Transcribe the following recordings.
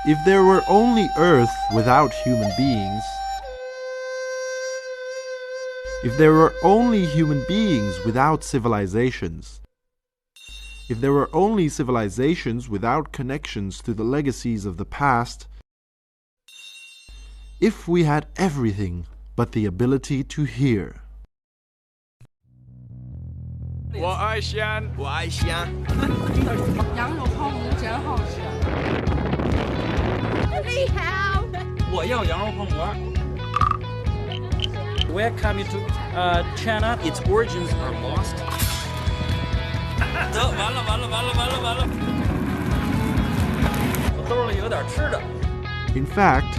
If there were only Earth without human beings, if there were only human beings without civilizations, if there were only civilizations without connections to the legacies of the past, if we had everything but the ability to hear. 我爱西安，我爱西安。羊肉泡馍真好吃。你好，我要羊肉泡馍。We're coming to China. Its origins are lost. 得，完了！我兜里有点吃的。In fact,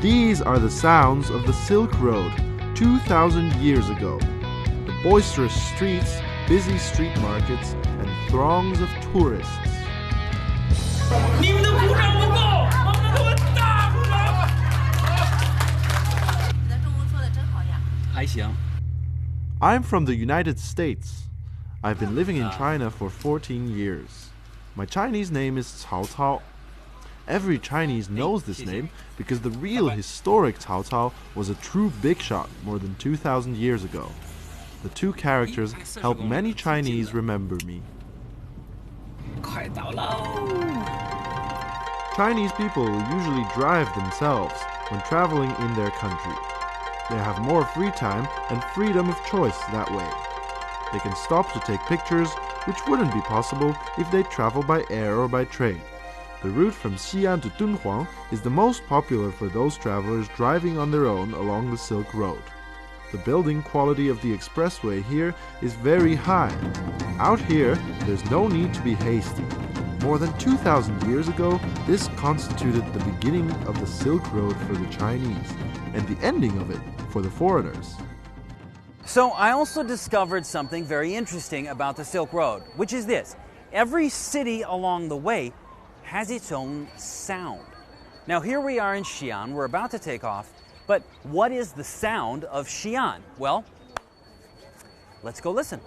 these are the sounds of the Silk Road 2,000 years ago. The boisterous streets, busy street markets, and throngs of tourists. 你们的鼓掌不够，我们给我大鼓掌！你的中文说的真好呀。还行。I'm from the United States. I've been living in China for 14 years. My Chinese name is Cao Cao. Every Chinese knows this name because the real historic Cao Cao was a true big shot more than 2,000 years ago. The two characters help many Chinese remember me. 快到喽！ Chinese people usually drive themselves when traveling in their country. They have more free time and freedom of choice that way. They can stop to take pictures, which wouldn't be possible if they travel by air or by train. The route from Xi'an to Dunhuang is the most popular for those travelers driving on their own along the Silk Road. The building quality of the expressway here is very high. Out here, there's no need to be hasty. More than 2,000 years ago, this constituted the beginning of the Silk Road for the Chinese, and the ending of it for the foreigners. So I also discovered something very interesting about the Silk Road, which is this. Every city along the way has its own sound. Now here we are in Xi'an, we're about to take off, but what is the sound of Xi'an? Well, let's go listen.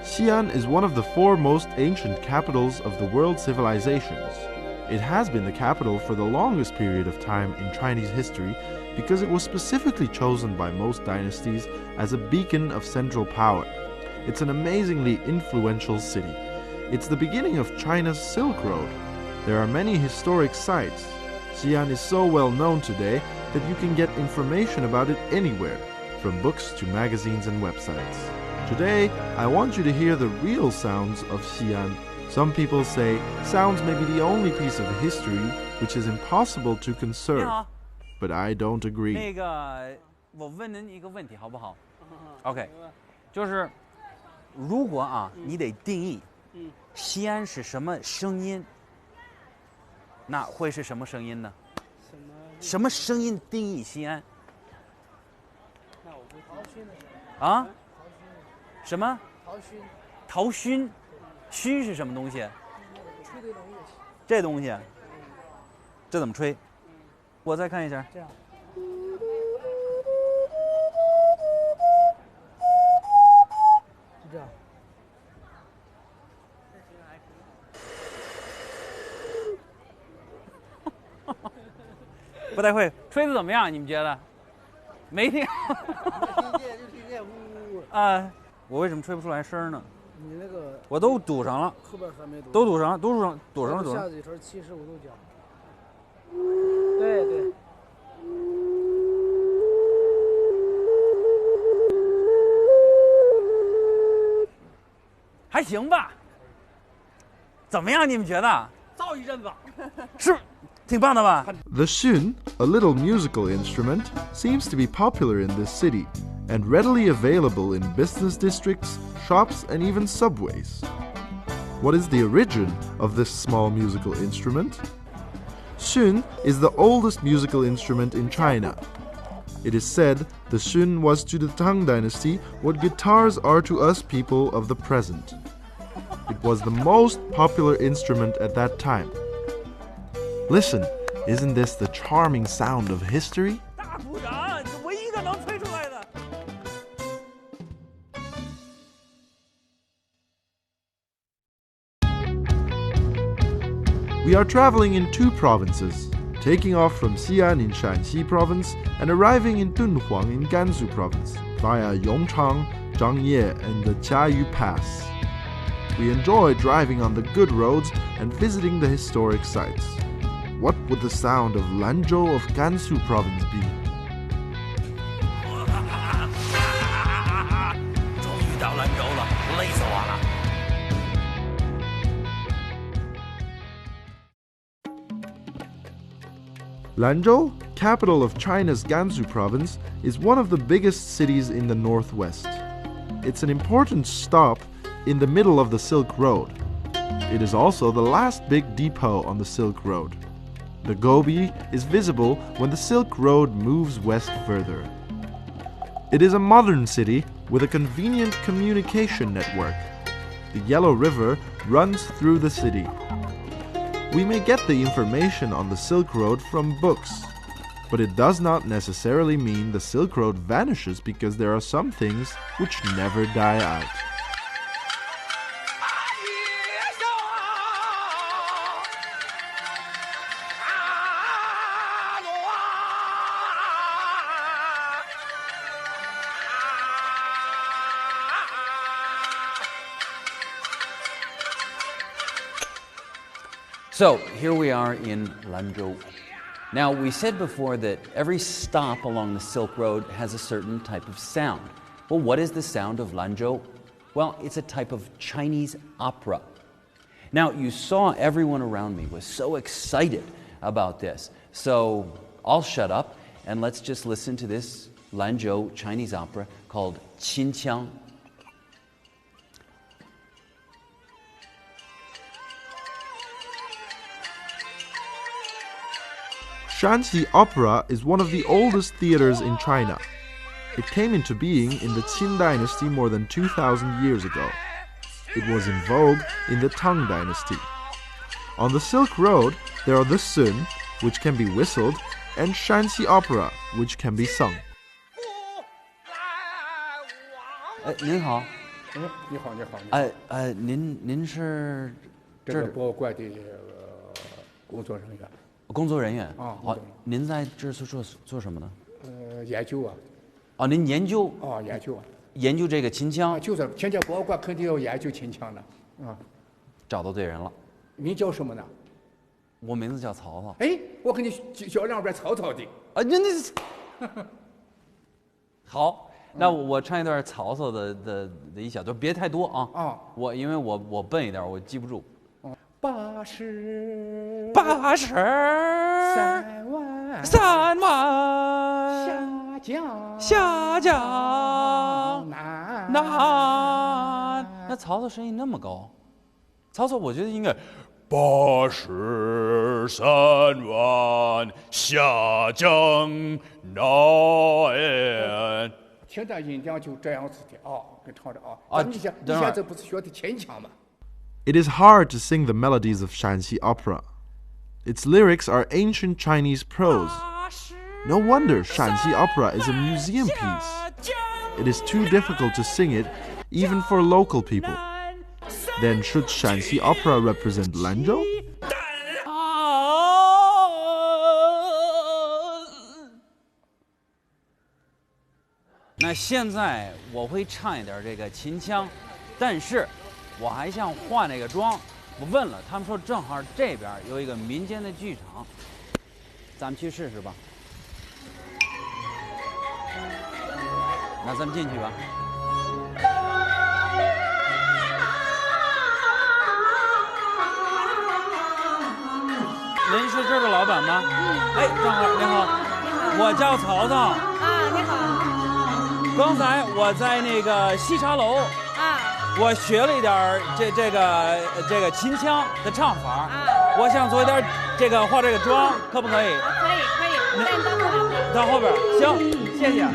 Xi'an is one of the four most ancient capitals of the world civilizations. It has been the capital for the longest period of time in Chinese history because it was specifically chosen by most dynasties as a beacon of central power. It's an amazingly influential city. It's the beginning of China's Silk Road. There are many historic sites. Xi'an is so well known today that you can get information about it anywhere, from books to magazines and websites. Today, I want you to hear the real sounds of Xi'an. Some people say sounds may be the only piece of history which is impossible to conserve, but I don't agree. 那个，我问您一个问题好不好 ？OK， 就是如果啊，你得定义西安是什么声音，那会是什么声音呢？什么声音定义西安？啊？什么？陶熏。熏是什么东西？吹的东西。这东西，这怎么吹？我再看一下。这样。就这样。不太会，吹的怎么样？你们觉得？没听。听见呜。啊，我为什么吹不出来声呢？你那个我都堵上了，后边还没堵，都堵上了，堵上了。下几头75度角。对。还行吧。怎么样？你们觉得？造一阵子。是，挺棒的吧？ The xun, a little musical instrument, seems to be popular in this city and readily available in business districts, shops, and even subways. What is the origin of this small musical instrument? Xun is the oldest musical instrument in China. It is said the xun was to the Han Dynasty what guitars are to us people of the present. It was the most popular instrument at that time. Listen, isn't this the charming sound of history? 大鼓掌，这唯一一个能吹出来的。We are traveling in two provinces, taking off from Xi'an in Shanxi province and arriving in Dunhuang in Gansu province via Yongchang, Zhangye, and the Jiayu Pass. We enjoy driving on the good roads and visiting the historic sites. What would the sound of Lanzhou of Gansu province be? 终于到兰州了，累死我了。 Lanzhou, capital of China's Gansu province, is one of the biggest cities in the northwest. It's an important stop in the middle of the Silk Road. It is also the last big depot on the Silk Road. The Gobi is visible when the Silk Road moves west further. It is a modern city with a convenient communication network. The Yellow River runs through the city. We may get the information on the Silk Road from books, but it does not necessarily mean the Silk Road vanishes because there are some things which never die out. So here we are in Lanzhou. Now, we said before that every stop along the Silk Road has a certain type of sound. Well, what is the sound of Lanzhou? Well, it's a type of Chinese opera. Now, you saw everyone around me was so excited about this. So I'll shut up and let's just listen to this Lanzhou Chinese opera called Xinjiang. Shanxi Opera is one of the oldest theaters in China. It came into being in the Qin Dynasty more than 2,000 years ago. It was in vogue in the Tang Dynasty. On the Silk Road, there are the Sun, which can be whistled, and Shanxi Opera, which can be sung. 您好，你好，你好。您是这个博物馆的工作人员。工作人员啊，好，您在这是做什么呢？研究啊。哦，您研究？哦，研究啊。研究这个秦腔。就是秦腔博物馆肯定要研究秦腔的。啊。找到对人了。您叫什么呢？我名字叫曹操。哎，我跟你叫两边曹操的。啊，那好，那我唱一段曹操的一小段，别太多啊。啊。因为我笨一点，我记不住。803万下江南。那曹操声音那么高，曹操我觉得应该83万下江南。听这音量就这样子的啊，跟唱着啊。你现在不是学的秦腔吗？ It is hard to sing the melodies of Shanxi opera. Its lyrics are ancient Chinese prose. No wonder Shanxi opera is a museum piece. It is too difficult to sing it, even for local people. Then should Shanxi opera represent Lanzhou? 那现在我会唱一点这个秦腔，但是我还想化那个妆。我问了，他们说正好这边有一个民间的剧场，咱们去试试吧。那咱们进去吧。您是这儿的老板吗？哎，正好，您好，我叫曹操。啊，你好。 刚才我在那个西茶楼我学了一点这个秦腔的唱法我想做一点化这个妆，可不可以？可以，我带你到后边。到后边，行，谢谢。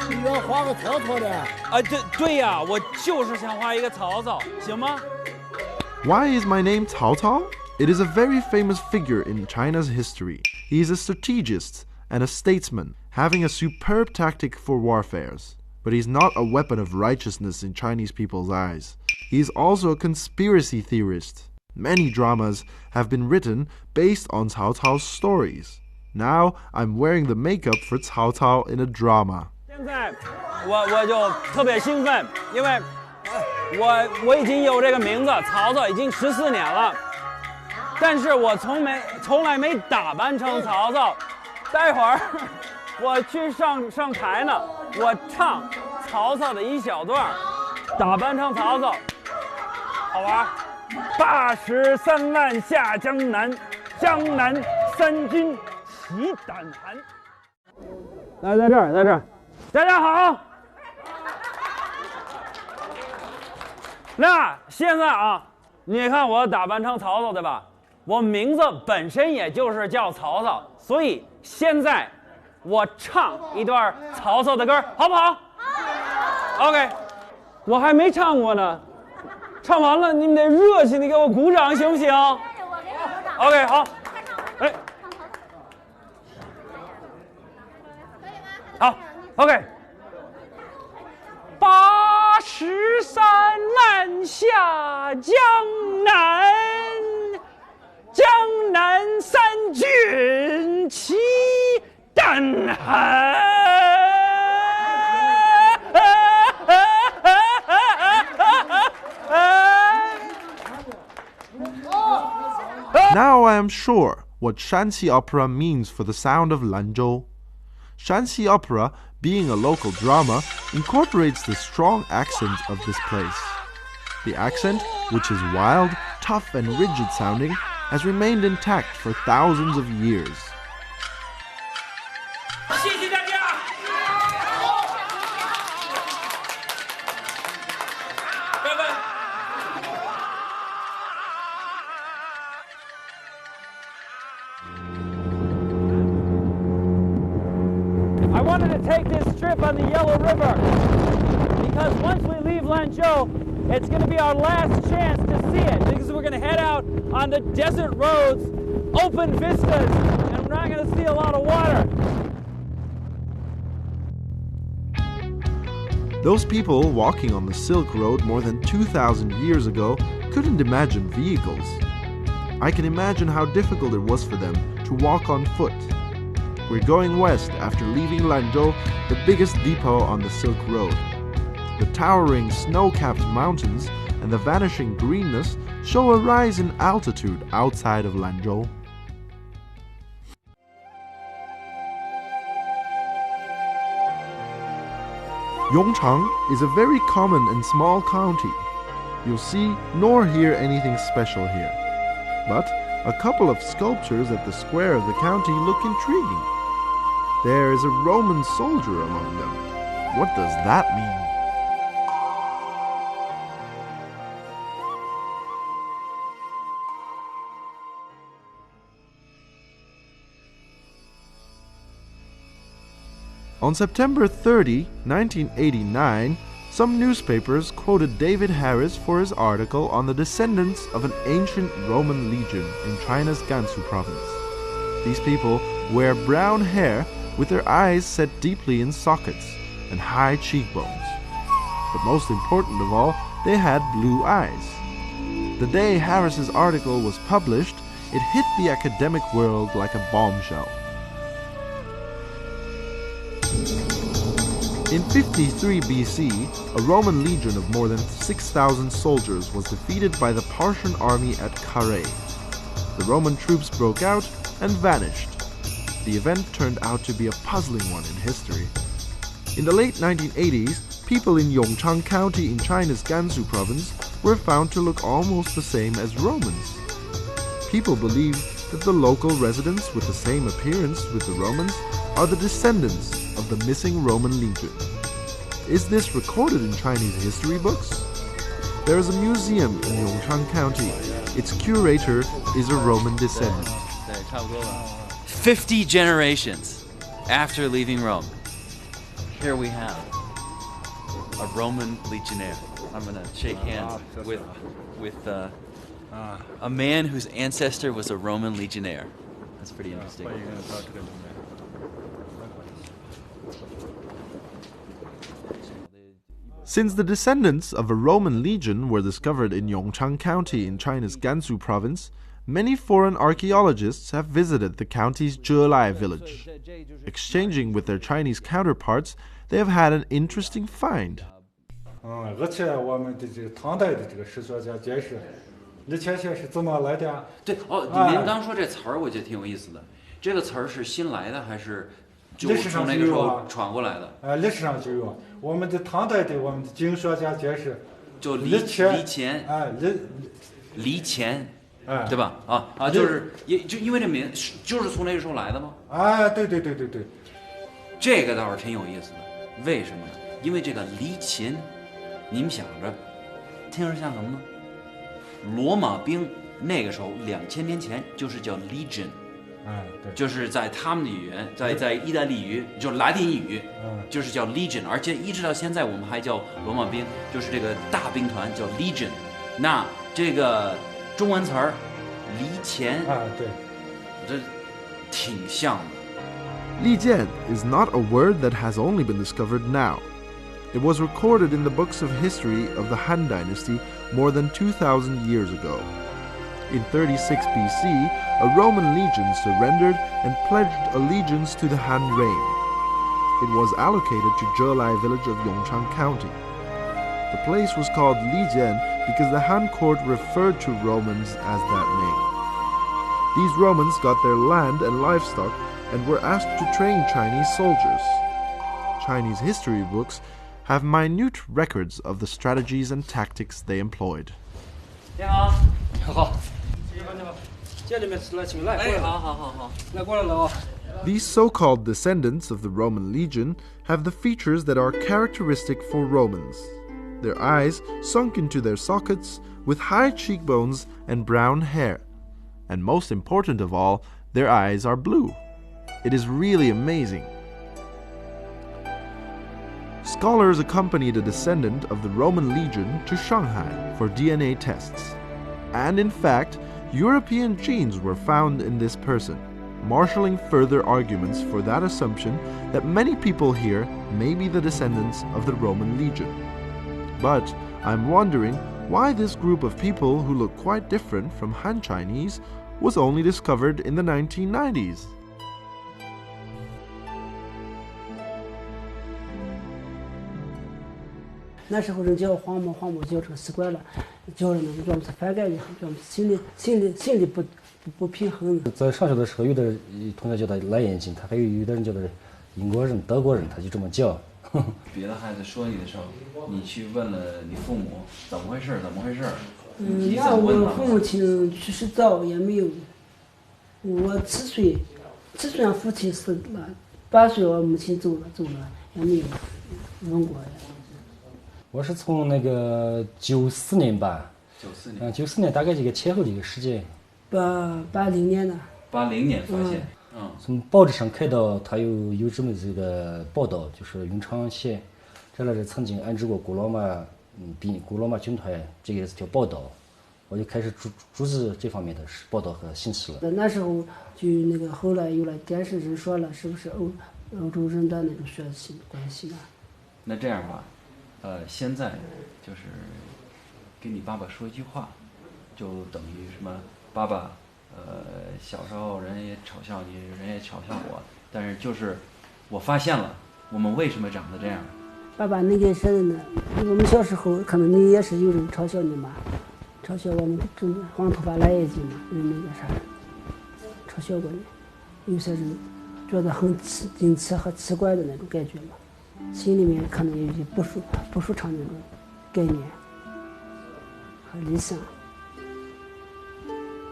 你要画个曹操的？啊，对呀，我就是想画一个曹操，行吗？ Why is my name Cao Cao? It is a very famous figure in China's history. He is a strategist and a statesman, having a superb tactic for warfares. But he's not a weapon of righteousness in Chinese people's eyes. he is also a conspiracy theorist. Many dramas have been written based on Cao Cao's stories. Now I'm wearing the makeup for Cao Cao in a drama. 现在我就特别兴奋，因为我已经有这个名字，曹操已经14年了，但是我从来没打扮成曹操。待会儿我去上台呢，我唱曹操的一小段，打扮成曹操，好玩。83万下江南，江南三军齐胆寒。在这儿，大家好。那现在啊，你看我打扮成曹操对吧？我名字本身也就是叫曹操，所以现在我唱一段曹操的歌，好不好？好。OK， 我还没唱过呢，唱完了你们得热情的给我鼓掌，行不行？我给你鼓掌。OK， 好。哎，好 ，OK。83万下江南，江南三军齐胆寒。Now I am sure what Shanxi opera means for the sound of Lanzhou. Shanxi opera, being a local drama, incorporates the strong accent of this place. The accent, which is wild, tough and rigid sounding, has remained intact for thousands of years. 谢谢大家。拜拜。I wanted to take this trip on the Yellow River because once we leave Lanzhou, it's going to be our last chance to see it because we're going to head out on the desert roads, open vistas, and we're not going to see a lot of water. Those people walking on the Silk Road more than 2,000 years ago couldn't imagine vehicles. I can imagine how difficult it was for them to walk on foot. We're going west after leaving Lanzhou, the biggest depot on the Silk Road. The towering snow-capped mountains and the vanishing greenness show a rise in altitude outside of Lanzhou. Yongchang is a very common and small county. You'll see nor hear anything special here. But a couple of sculptures at the square of the county look intriguing. There is a Roman soldier among them. What does that mean? On September 30, 1989, some newspapers quoted David Harris for his article on the descendants of an ancient Roman legion in China's Gansu province. These people wear brown hair with their eyes set deeply in sockets and high cheekbones. But most important of all, they had blue eyes. The day Harris's article was published, it hit the academic world like a bombshell. In 53 BC, a Roman legion of more than 6,000 soldiers was defeated by the Parthian army at Carrhae. The Roman troops broke out and vanished. The event turned out to be a puzzling one in history. In the late 1980s, people in Yongchang County in China's Gansu province were found to look almost the same as Romans. People believe that the local residents with the same appearance with the Romans are the descendants of the missing Roman legion. Is this recorded in Chinese history books? There is a museum in Yongchang County. Its curator is a Roman descendant. 50 generations after leaving Rome, here we have a Roman legionnaire. I'm going to shake hands with a man whose ancestor was a Roman legionnaire. That's pretty interesting. Since the descendants of a Roman legion were discovered in Yongchang County in China's Gansu province, many foreign archaeologists have visited the county's Zhelai village. Exchanging with their Chinese counterparts, they have had an interesting find. 而且我们的这个唐代的这个史学家解释，李乾县是怎么来的呀？对哦，您刚说这词儿，我觉得挺有意思的。这个词儿是新来的还是就从那个时候传过来的？历史上就有。我们的唐代的我们的经学家解释，就离乾，离乾，对吧？就是因为这名就是从那个时候来的吗？对。这个倒是挺有意思的，为什么呢？因为这个离乾，你们想着，听着像什么呢？罗马兵那个时候2000年前就是叫 legion。对，就是在他们的语言，在意大利语，就是拉丁语，就是叫 legion， 而且一直到现在我们还叫罗马兵，就是这个大兵团叫 legion。那这个中文词儿离乾，对，这挺像的。Lijian is not a word that has only been discovered now. It was recorded in the books of history of the Han Dynasty more than 2,000 years ago. In 36 BC, a Roman legion surrendered and pledged allegiance to the Han reign. It was allocated to Zhelai village of Yongchang County. The place was called Lijian because the Han court referred to Romans as that name. These Romans got their land and livestock and were asked to train Chinese soldiers. Chinese history books have minute records of the strategies and tactics they employed. 你好，好，这里面来，请来，好，来过来了啊。These so-called descendants of the Roman legion have the features that are characteristic for Romans. Their eyes sunk into their sockets, with high cheekbones and brown hair. And most important of all, their eyes are blue. It is really amazing. Scholars accompanied a descendant of the Roman legion to Shanghai for DNA tests. And in fact, European genes were found in this person, marshalling further arguments for that assumption that many people here may be the descendants of the Roman legion. But I'm wondering why this group of people who look quite different from Han Chinese was only discovered in the 1990s. 那时候人叫黄毛叫成习惯了，叫人呢，叫我们是反感的，叫我们心里不平衡。在上学的时候，有的同学叫他蓝眼睛，他还有的人叫他英国人、德国人，他就这么叫。别的孩子说你的时候，你去问了你父母怎么回事？那我父母亲去世早，也没有。我7岁俺父亲死了，8岁我母亲走了，也没有问过呀。我是从那个94年吧，94年大概这个前后这个时间，80年呢。80年发现，从报纸上看到他有这么这个报道，就是永昌县这里曾经安置过古罗马军团，这个是条报道，我就开始注视这方面的报道和信息了。那时候就那个后来有了电视人说了，是不是欧洲人的那种血亲关系呢？那这样吧。现在就是跟你爸爸说一句话，就等于什么？爸爸，小时候人也嘲笑你，人也嘲笑我，但是就是我发现了，我们为什么长得这样？爸爸，那个是呢，我们小时候可能你也是有人嘲笑你嘛，嘲笑我们黄头发蓝眼睛嘛，因为那个啥，嘲笑过你，有些人觉得很惊奇和奇怪的那种感觉嘛。心里面可能有一些不舒畅那种概念和理想。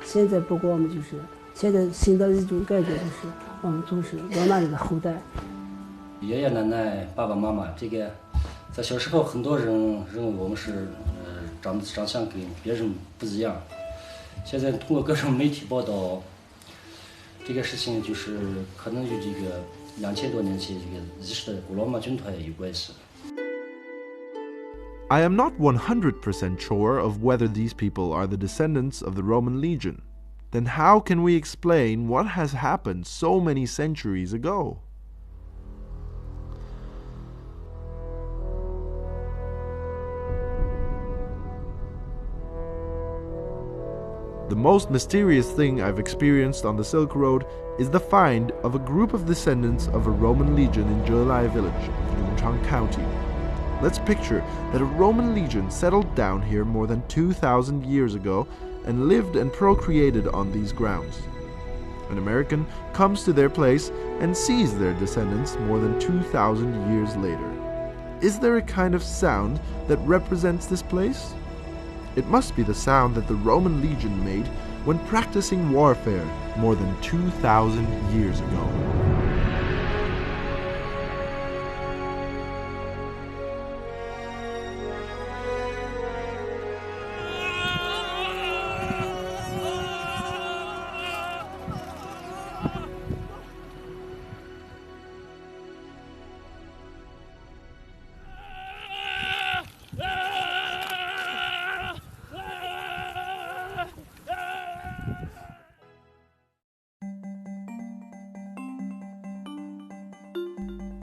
现在不过我们就是现在新的一种感觉就是我们总是罗马人的后代。爷爷奶奶、爸爸妈妈，这个在小时候很多人认为我们是长相跟别人不一样。现在通过各种媒体报道，这个事情就是可能与这个2000多年前这个遗失的古罗马军团有关系。I am not 100% sure of whether these people are the descendants of the Roman legion. Then how can we explain what has happened so many centuries ago? The most mysterious thing I've experienced on the Silk Road is the find of a group of descendants of a Roman legion in Zhelai village of Yongchang County. Let's picture that a Roman legion settled down here more than 2,000 years ago and lived and procreated on these grounds. An American comes to their place and sees their descendants more than 2,000 years later. Is there a kind of sound that represents this place? It must be the sound that the Roman legion made when practicing warfare more than 2,000 years ago.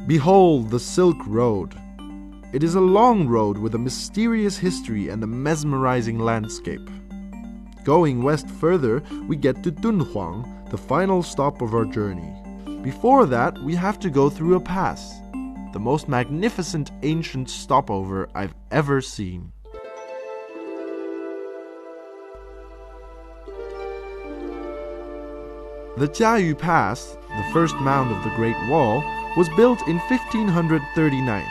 Behold the Silk Road. It is a long road with a mysterious history and a mesmerizing landscape. Going west further, we get to Dunhuang, the final stop of our journey. Before that, we have to go through a pass, the most magnificent ancient stopover I've ever seen. The Jiayu Pass, the first mound of the Great Wall, was built in 1539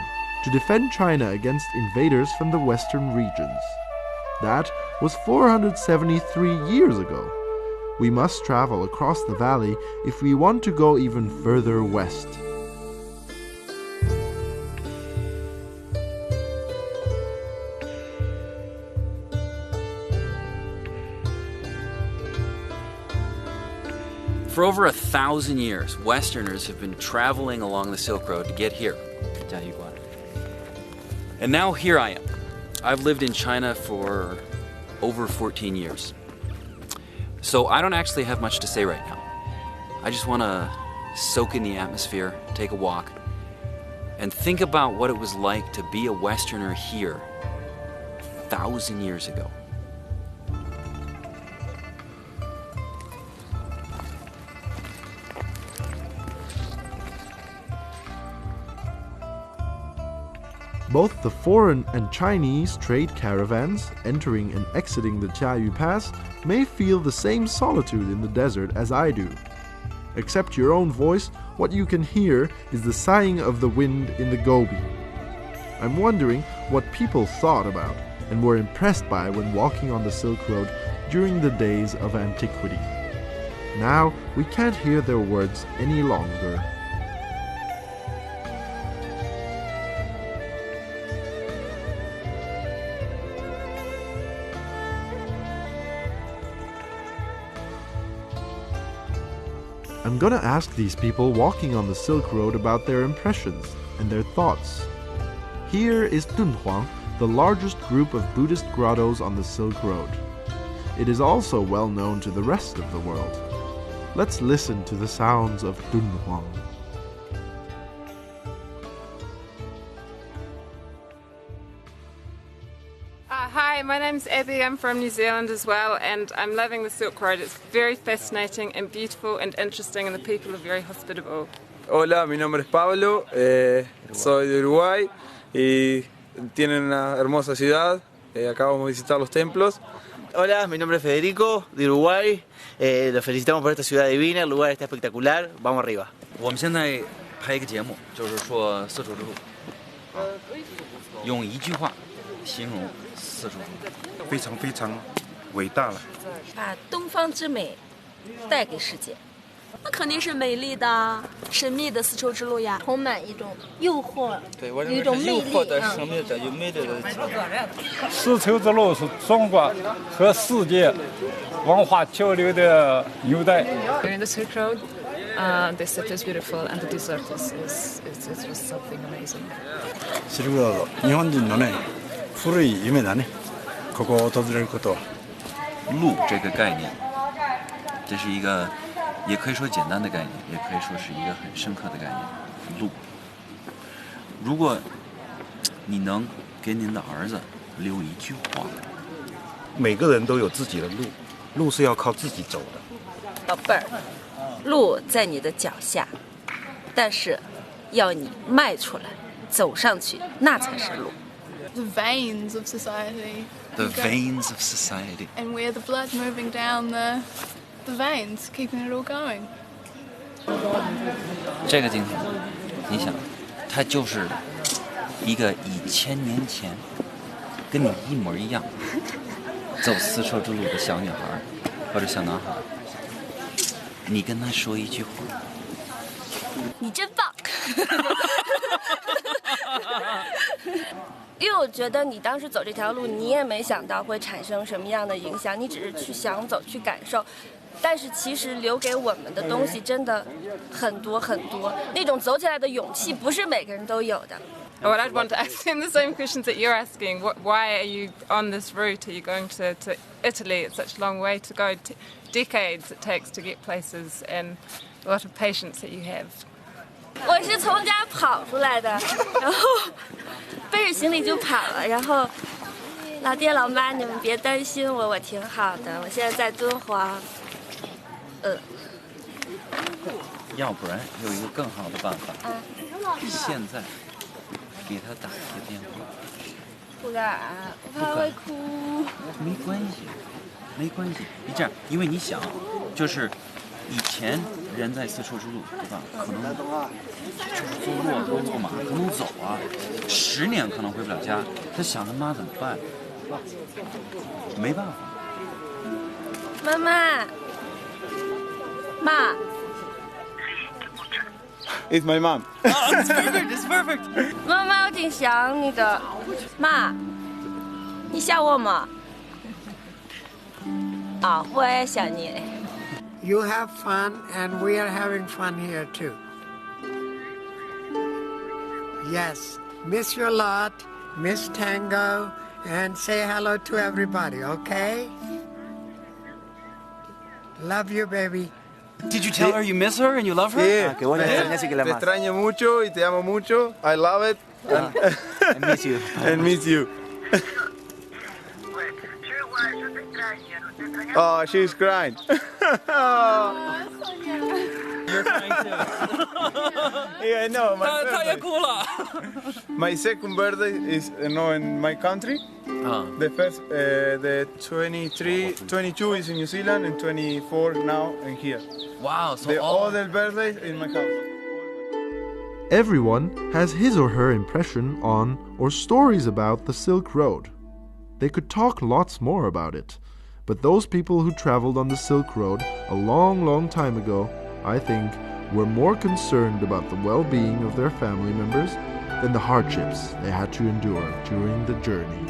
to defend China against invaders from the western regions. That was 473 years ago. We must travel across the valley if we want to go even further west. For over 1,000 years, Westerners have been traveling along the Silk Road to get here, Jiayu Pass. And now here I am. I've lived in China for over 14 years. So I don't actually have much to say right now. I just want to soak in the atmosphere, take a walk, and think about what it was like to be a Westerner here 1,000 years ago. Both the foreign and Chinese trade caravans entering and exiting the Jiayu Pass may feel the same solitude in the desert as I do. Except your own voice, what you can hear is the sighing of the wind in the Gobi. I'm wondering what people thought about and were impressed by when walking on the Silk Road during the days of antiquity. Now we can't hear their words any longer. I'm gonna ask these people walking on the Silk Road about their impressions and their thoughts. Here is Dunhuang, the largest group of Buddhist grottos on the Silk Road. It is also well known to the rest of the world. Let's listen to the sounds of Dunhuang. Hi, my name's Abby. I'm from New Zealand as well, and I'm loving the Silk Road. It's very fascinating and beautiful and interesting, and the people are very hospitable. Hola, mi nombre es Pablo, soy de Uruguay y tienen una hermosa ciudad. Acabamos de visitar los templos. Hola, mi nombre es Federico, de Uruguay. Los felicitamos por esta ciudad divina, el lugar está espectacular. Vamos arriba. 我们现在拍一个节目，就是说丝绸之路，用一句话形容丝绸之路，非常非常伟大了。把东方之美带给世界，那肯定是美丽的、神秘的丝绸之路呀，充满一种诱惑，对，我有一种魅力，诱惑的、神秘的、有魅力的。丝绸之路是中国和世界文化交流的纽带。During the Silk Road, the city is beautiful, and the desert is just something amazing. シルクロード、日本人のね古い夢だね。ここを訪れることは。路这个概念，这是一个，也可以说简单的概念，也可以说是一个很深刻的概念。路，如果你能给您的儿子留一句话，每个人都有自己的路，路是要靠自己走的。宝贝儿，路在你的脚下，但是要你迈出来，走上去，那才是路。The veins of society. The veins of society. And we're the blood moving down the veins, keeping it all going. 这个镜头，你想，它就是一个以1000年前跟你一模一样走丝绸之路的小女孩或者小男孩，你跟他说一句话，你真棒。因为我觉得你当时走这条路，你也没想到会产生什么样的影响，你只是去想走，去感受。但是其实留给我们的东西真的很多很多，那种走起来的勇气不是每个人都有的。Well, I'd want to ask him the same questions that you're asking. Why are you on this route? Are you going to Italy? It's such a long way to go. Decades it takes to get places, and a lot of patience that you have. 我是从家跑出来的，然后背着行李就跑了。然后老爹老妈，你们别担心我，我挺好的。我现在在敦煌。要不然有一个更好的办法，现在给他打一个电话。不敢，我怕会哭。没关系，没关系。你这样，因为你想，就是以前人在丝绸之路，对吧？可能就是坐骆马，可能走啊，10年可能回不了家。他想他妈怎么办？没办法。妈妈，妈。It's my mom. It's perfect. It's perfect. 妈妈，我挺想你的。妈，你想我吗？啊，我也想你。You have fun, and we are having fun here too. Yes, miss you a lot, miss Tango, and say hello to everybody, okay? Love you, baby. Did you tell her you miss her and you love her? Yeah. Te extraño mucho y te amo mucho. I love it. And miss you. And miss you. Oh, she's crying. You're crying too. Yeah, I know. My My second birthday is in my country. The first, the 22 is in New Zealand, and 24 now in here. Wow, so the other birthdays in my house. Everyone has his or her impression on or stories about the Silk Road. They could talk lots more about it, but those people who traveled on the Silk Road a long, long time ago, I think, were more concerned about the well-being of their family members than the hardships they had to endure during the journey.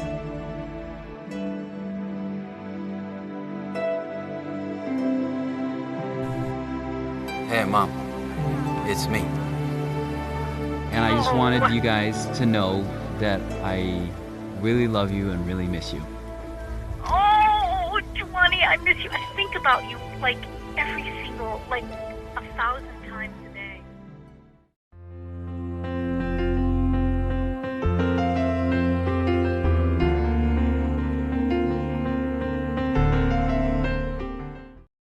Hey, Mom. It's me. And I just wanted you guys to know that I really love you and really miss you. Oh, Giovanni, I miss you. I think about you like every single, like 1,000